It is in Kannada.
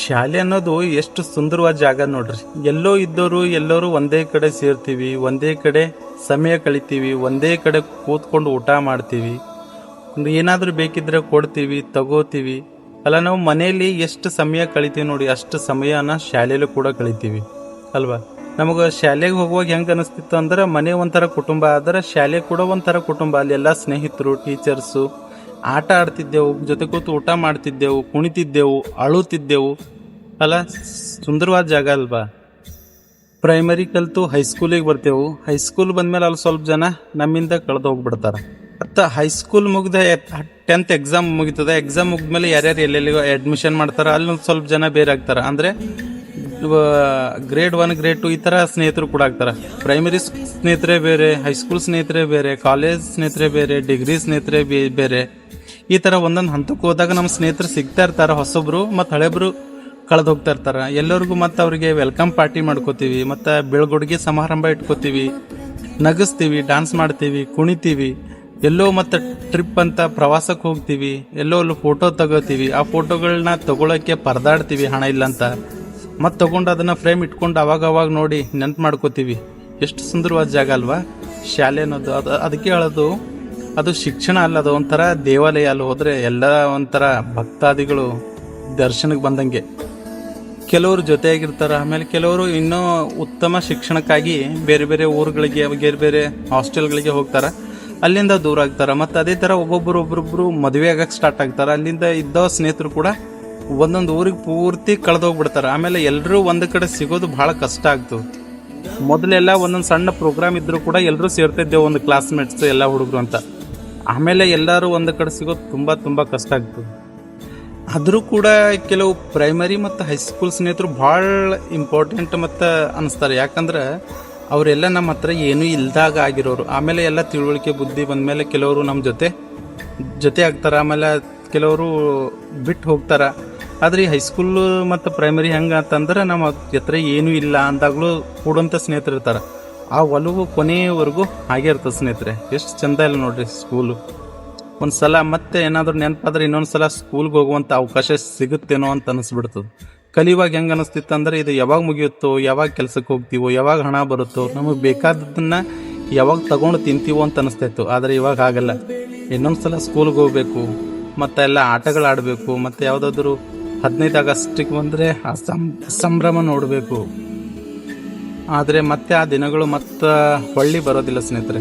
ಶಾಲೆ ಅನ್ನೋದು ಎಷ್ಟು ಸುಂದರವಾದ ಜಾಗ ನೋಡ್ರಿ. ಎಲ್ಲೋ ಇದ್ದವರು ಎಲ್ಲರೂ ಒಂದೇ ಕಡೆ ಸೇರ್ತೀವಿ, ಒಂದೇ ಕಡೆ ಸಮಯ ಕಳಿತೀವಿ, ಒಂದೇ ಕಡೆ ಕೂತ್ಕೊಂಡು ಊಟ ಮಾಡ್ತೀವಿ, ಏನಾದರೂ ಬೇಕಿದ್ರೆ ಕೊಡ್ತೀವಿ, ತಗೋತೀವಿ. ಅಲ್ಲ, ನಾವು ಮನೆಯಲ್ಲಿ ಎಷ್ಟು ಸಮಯ ಕಳಿತೀವಿ ನೋಡಿ, ಅಷ್ಟು ಸಮಯನ ಶಾಲೆಯಲ್ಲೂ ಕೂಡ ಕಳಿತೀವಿ ಅಲ್ವಾ. ನಮಗೆ ಶಾಲೆಗೆ ಹೋಗುವಾಗ ಹೆಂಗೆ ಅನಿಸ್ತಿತ್ತು ಅಂದ್ರೆ, ಮನೆ ಒಂಥರ ಕುಟುಂಬ ಆದರೆ ಶಾಲೆ ಕೂಡ ಒಂಥರ ಕುಟುಂಬ. ಅಲ್ಲೆಲ್ಲ ಸ್ನೇಹಿತರು, ಟೀಚರ್ಸು, ಆಟ ಆಡ್ತಿದ್ದೆವು, ಜೊತೆ ಕೂತು ಊಟ ಮಾಡ್ತಿದ್ದೆವು, ಕುಣಿತಿದ್ದೆವು, ಅಳುತ್ತಿದ್ದೆವು. ಅಲ್ಲ, ಸುಂದರವಾದ ಜಾಗ ಅಲ್ವಾ. ಪ್ರೈಮರಿ ಕಲಿತು ಹೈಸ್ಕೂಲಿಗೆ ಬರ್ತೇವೆ. ಹೈಸ್ಕೂಲ್ ಬಂದಮೇಲೆ ಅಲ್ಲಿ ಸ್ವಲ್ಪ ಜನ ನಮ್ಮಿಂದ ಕಳೆದು ಹೋಗ್ಬಿಡ್ತಾರೆ. ಮತ್ತು ಹೈಸ್ಕೂಲ್ ಮುಗ್ದ 10th ಎಕ್ಸಾಮ್ ಮುಗಿತದೆ. ಎಕ್ಸಾಮ್ ಮುಗಿದ್ಮೇಲೆ ಯಾರ್ಯಾರು ಎಲ್ಲೆಲ್ಲಿಗೋ ಅಡ್ಮಿಷನ್ ಮಾಡ್ತಾರೆ, ಅಲ್ಲಿ ಸ್ವಲ್ಪ ಜನ ಬೇರೆ ಆಗ್ತಾರೆ. ಅಂದರೆ ಗ್ರೇಡ್ 1, ಗ್ರೇಡ್ 2 ಈ ಥರ ಸ್ನೇಹಿತರು ಕೂಡ ಆಗ್ತಾರೆ. ಪ್ರೈಮರಿ ಸ್ನೇಹಿತರೆ ಬೇರೆ, ಹೈಸ್ಕೂಲ್ ಸ್ನೇಹಿತರೆ ಬೇರೆ, ಕಾಲೇಜ್ ಸ್ನೇಹಿತರೆ ಬೇರೆ, ಡಿಗ್ರಿ ಸ್ನೇಹಿತರೆ ಬೇರೆ. ಈ ಥರ ಒಂದೊಂದು ಹಂತಕ್ಕೆ ಹೋದಾಗ ನಮ್ಮ ಸ್ನೇಹಿತರು ಸಿಗ್ತಾ ಇರ್ತಾರೆ, ಹೊಸೊಬ್ರು ಮತ್ತು ಹಳೆಬ್ರು ಕಳೆದು ಹೋಗ್ತಾ ಇರ್ತಾರೆ. ಎಲ್ಲರಿಗೂ ಮತ್ತು ಅವರಿಗೆ ವೆಲ್ಕಮ್ ಪಾರ್ಟಿ ಮಾಡ್ಕೋತೀವಿ, ಮತ್ತು ಬೆಳಗೊಡುಗೆ ಸಮಾರಂಭ ಇಟ್ಕೋತೀವಿ, ನಗಿಸ್ತೀವಿ, ಡ್ಯಾನ್ಸ್ ಮಾಡ್ತೀವಿ, ಕುಣಿತೀವಿ. ಎಲ್ಲೋ ಮತ್ತು ಟ್ರಿಪ್ ಅಂತ ಪ್ರವಾಸಕ್ಕೆ ಹೋಗ್ತೀವಿ, ಎಲ್ಲೋ ಫೋಟೋ ತಗೋತೀವಿ. ಆ ಫೋಟೋಗಳನ್ನ ತಗೊಳ್ಳೋಕ್ಕೆ ಪರದಾಡ್ತೀವಿ ಹಣ ಇಲ್ಲಂತ. ಮತ್ತು ತೊಗೊಂಡು ಅದನ್ನು ಫ್ರೇಮ್ ಇಟ್ಕೊಂಡು ಅವಾಗ ನೋಡಿ ನೆನ್ಪು ಮಾಡ್ಕೋತೀವಿ. ಎಷ್ಟು ಸುಂದರವಾದ ಜಾಗ ಅಲ್ವಾ ಶಾಲೆ ಅನ್ನೋದು. ಅದಕ್ಕೆ ಹೇಳೋದು, ಅದು ಶಿಕ್ಷಣ ಅಲ್ಲ, ಅದು ಒಂಥರ ದೇವಾಲಯ. ಅಲ್ಲಿ ಹೋದರೆ ಎಲ್ಲ ಒಂಥರ ಭಕ್ತಾದಿಗಳು ದರ್ಶನಕ್ಕೆ ಬಂದಂಗೆ. ಕೆಲವರು ಜೊತೆಯಾಗಿರ್ತಾರೆ, ಆಮೇಲೆ ಕೆಲವರು ಇನ್ನೂ ಉತ್ತಮ ಶಿಕ್ಷಣಕ್ಕಾಗಿ ಬೇರೆ ಬೇರೆ ಊರುಗಳಿಗೆ, ಬೇರೆ ಬೇರೆ ಹಾಸ್ಟೆಲ್ಗಳಿಗೆ ಹೋಗ್ತಾರೆ, ಅಲ್ಲಿಂದ ದೂರ ಆಗ್ತಾರೆ. ಮತ್ತು ಅದೇ ಥರ ಒಬ್ಬೊಬ್ಬರು ಮದುವೆ ಆಗಕ್ಕೆ ಸ್ಟಾರ್ಟ್ ಆಗ್ತಾರೆ. ಅಲ್ಲಿಂದ ಇದ್ದ ಸ್ನೇಹಿತರು ಕೂಡ ಒಂದೊಂದು ಊರಿಗೆ ಪೂರ್ತಿ ಕಳೆದೋಗ್ಬಿಡ್ತಾರೆ. ಆಮೇಲೆ ಎಲ್ಲರೂ ಒಂದು ಕಡೆ ಸಿಗೋದು ಭಾಳ ಕಷ್ಟ ಆಗ್ತದೆ. ಮೊದಲೆಲ್ಲ ಒಂದೊಂದು ಸಣ್ಣ ಪ್ರೋಗ್ರಾಮ್ ಇದ್ದರೂ ಕೂಡ ಎಲ್ಲರೂ ಸೇರ್ತಿದ್ದೆವು, ಒಂದು ಕ್ಲಾಸ್ಮೇಟ್ಸ್ ಎಲ್ಲ ಹುಡುಗರು ಅಂತ. ಆಮೇಲೆ ಎಲ್ಲರೂ ಒಂದು ಕಡೆ ಸಿಗೋದು ತುಂಬ ಕಷ್ಟ ಆಗ್ತದೆ. ಆದರೂ ಕೂಡ ಕೆಲವು ಪ್ರೈಮರಿ ಮತ್ತು ಹೈಸ್ಕೂಲ್ ಸ್ನೇಹಿತರು ಭಾಳ ಇಂಪಾರ್ಟೆಂಟ್ ಮತ್ತು ಅನ್ನಿಸ್ತಾರೆ. ಯಾಕಂದ್ರೆ ಅವರೆಲ್ಲ ನಮ್ಮ ಹತ್ರ ಏನೂ ಇಲ್ದಾಗ ಆಗಿರೋರು. ಆಮೇಲೆ ಎಲ್ಲ ತಿಳುವಳಿಕೆ ಬುದ್ಧಿ ಬಂದಮೇಲೆ ಕೆಲವರು ನಮ್ಮ ಜೊತೆ ಆಗ್ತಾರೆ, ಆಮೇಲೆ ಕೆಲವರು ಬಿಟ್ಟು ಹೋಗ್ತಾರೆ. ಆದರೆ ಈ ಹೈಸ್ಕೂಲು ಮತ್ತು ಪ್ರೈಮರಿ ಹೆಂಗೆ ಅಂತಂದ್ರೆ, ನಮ್ಮ ಹತ್ರ ಏನೂ ಇಲ್ಲ ಅಂದಾಗಲೂ ಕೂಡಂಥ ಸ್ನೇಹಿತರು ಇರ್ತಾರೆ. ಆ ಒಲವು ಕೊನೆಯವರೆಗೂ ಹಾಗೆ ಇರ್ತದೆ ಸ್ನೇಹಿತರೆ. ಎಷ್ಟು ಚೆಂದ ಇಲ್ಲ ನೋಡ್ರಿ ಸ್ಕೂಲು. ಒಂದು ಸಲ ಮತ್ತೆ ಏನಾದರೂ ನೆನಪಾದ್ರೆ ಇನ್ನೊಂದು ಸಲ ಸ್ಕೂಲ್ಗೆ ಹೋಗುವಂಥ ಅವಕಾಶ ಸಿಗುತ್ತೇನೋ ಅಂತ ಅನಿಸ್ಬಿಡ್ತದೆ. ಕಲಿಯುವಾಗ ಹೆಂಗೆ ಅನಿಸ್ತಿತ್ತು ಅಂದರೆ, ಇದು ಯಾವಾಗ ಮುಗಿಯುತ್ತೋ, ಯಾವಾಗ ಕೆಲಸಕ್ಕೆ ಹೋಗ್ತೀವೋ, ಯಾವಾಗ ಹಣ ಬರುತ್ತೋ, ನಮಗೆ ಬೇಕಾದದನ್ನು ಯಾವಾಗ ತಗೊಂಡು ತಿಂತೀವೋ ಅಂತ ಅನಿಸ್ತಾಯಿತ್ತು. ಆದರೆ ಇವಾಗ ಆಗಲ್ಲ. ಇನ್ನೊಂದು ಸಲ ಸ್ಕೂಲ್ಗೆ ಹೋಗಬೇಕು, ಮತ್ತು ಎಲ್ಲ ಆಟಗಳಾಡಬೇಕು, ಮತ್ತು ಯಾವುದಾದ್ರೂ 15 ಆಗಸ್ಟಿಗೆ ಬಂದರೆ ಆ ಸಂಭ್ರಮ ನೋಡಬೇಕು. ಆದರೆ ಮತ್ತೆ ಆ ದಿನಗಳು ಮತ್ತೆ ಹೊಳ್ಳಿ ಬರೋದಿಲ್ಲ ಸ್ನೇಹಿತರೆ.